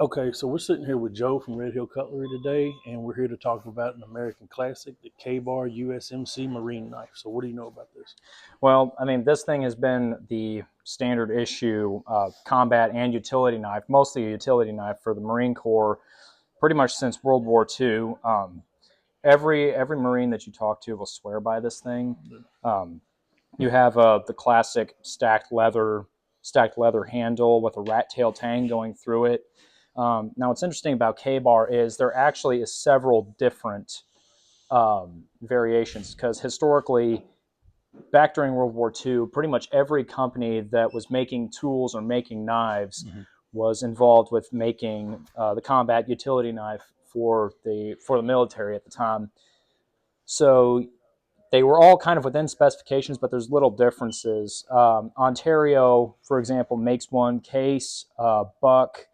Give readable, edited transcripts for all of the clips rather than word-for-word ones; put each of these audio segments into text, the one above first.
Okay, so we're sitting here with Joe from Red Hill Cutlery today, and we're here to talk about an American classic, the Ka-Bar USMC marine knife. So, what do you know about this? Well, I mean, this thing has been the standard issue combat and utility knife, mostly a utility knife for the Marine Corps, pretty much since World War II. Every Marine that you talk to will swear by this thing. Um, you have the classic stacked leather handle with a rat tail tang going through it. Now, what's interesting about Ka-Bar is there actually is several different variations because historically, back during World War II, pretty much every company that was making tools or making knives was involved with making the combat utility knife for the military at the time. So they were all kind of within specifications, but there's little differences. Ontario, for example, makes one. Case, Buck,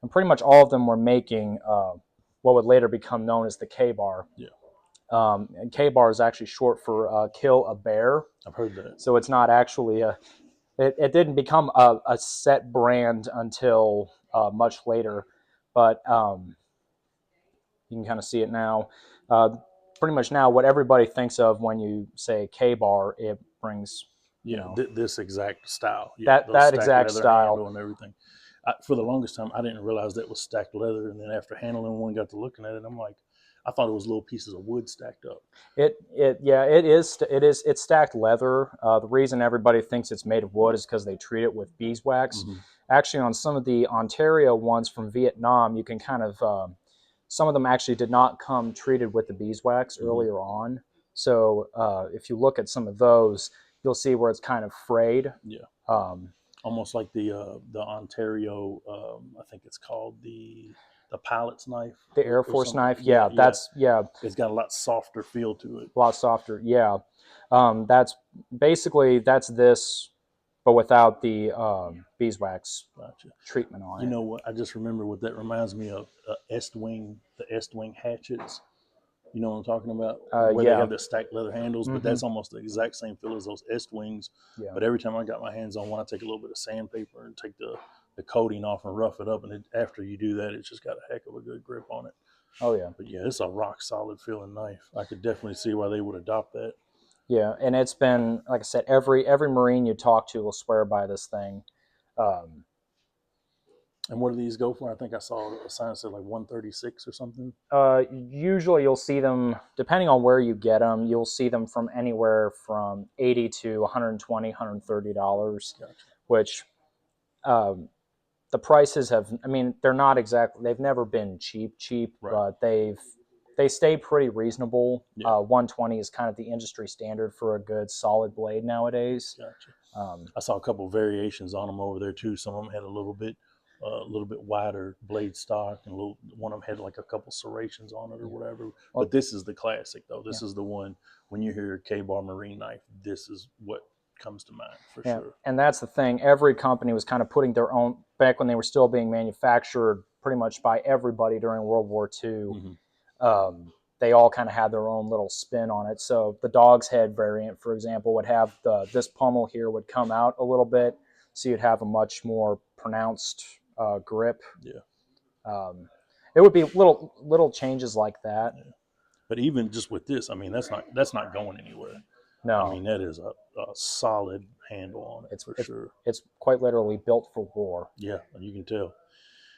and pretty much all of them were making what would later become known as the Ka-Bar. Yeah, And Ka-Bar is actually short for kill a bear. I've heard that. So it's not actually it didn't become a set brand until much later, but you can kind of see it now. Uh, Pretty much now, what everybody thinks of when you say Ka-Bar, it brings, Yeah, this exact style. Yeah, those that stacked exact leather style. handle and everything. For the longest time, I didn't realize that was stacked leather, and then after handling one, got to looking at it, I'm like, I thought it was little pieces of wood stacked up. It's stacked leather. The reason everybody thinks it's made of wood is because they treat it with beeswax. Mm-hmm. Actually, on some of the Ontario ones from Vietnam, you can kind of some of them actually did not come treated with the beeswax Mm-hmm. earlier on. So if you look at some of those, you'll see where it's kind of frayed. Yeah, Um, almost like the Ontario. I think it's called the pilot's knife the Air or Force something. knife, Yeah, yeah, yeah. yeah, It's got a lot softer feel to it. a lot softer. Yeah, that's basically that's this, but without the beeswax Gotcha. treatment on You it. know what? I just remember what that reminds me of. The Est Wing hatchets. You know what I'm talking about? Where they Yeah. have the stacked leather handles, but Mm-hmm. that's almost the exact same feel as those Est Wings. Yeah. But every time I got my hands on one, I take a little bit of sandpaper and take the coating off and rough it up. And after you do that, it's just got a heck of a good grip on it. Oh yeah. But yeah, it's a rock solid feeling knife. I could definitely see why they would adopt that. Yeah, and it's been like I said, every Marine you talk to will swear by this thing. Um, And what do these go for? I think I saw a sign that said like 136 or something. Usually, you'll see them depending on where you get them. You'll see them from anywhere from 80 to 120, $130, Gotcha. which um, the prices have. I mean, they're not exactly. They've never been cheap, Right. but they stay pretty reasonable. Yeah. 120 is kind of the industry standard for a good solid blade nowadays. Gotcha. Um, I saw a couple of variations on them over there too. Some of them had a little bit wider blade stock, and one of them had like a couple serrations on it or whatever. well, But this is the classic though. yeah. This is the one when you hear Ka-Bar marine knife. This is what comes to mind for Yeah, sure. and that's the thing. Every company was kind of putting their own back when they were still being manufactured pretty much by everybody during World War II. Mm-hmm. They all kind of had their own little spin on it. So the dog's head variant, for example, would have this pommel here would come out a little bit, so you'd have a much more pronounced grip. Yeah. Um, it would be little changes like that. Yeah. But even just with this, I mean, that's not going anywhere. I No, mean, that is a solid handle on it it's for it's sure. it's quite literally built for war. Yeah, you can tell.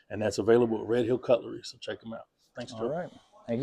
And that's available at Red Hill Cutlery. So check them out. Thanks, All Joe. right.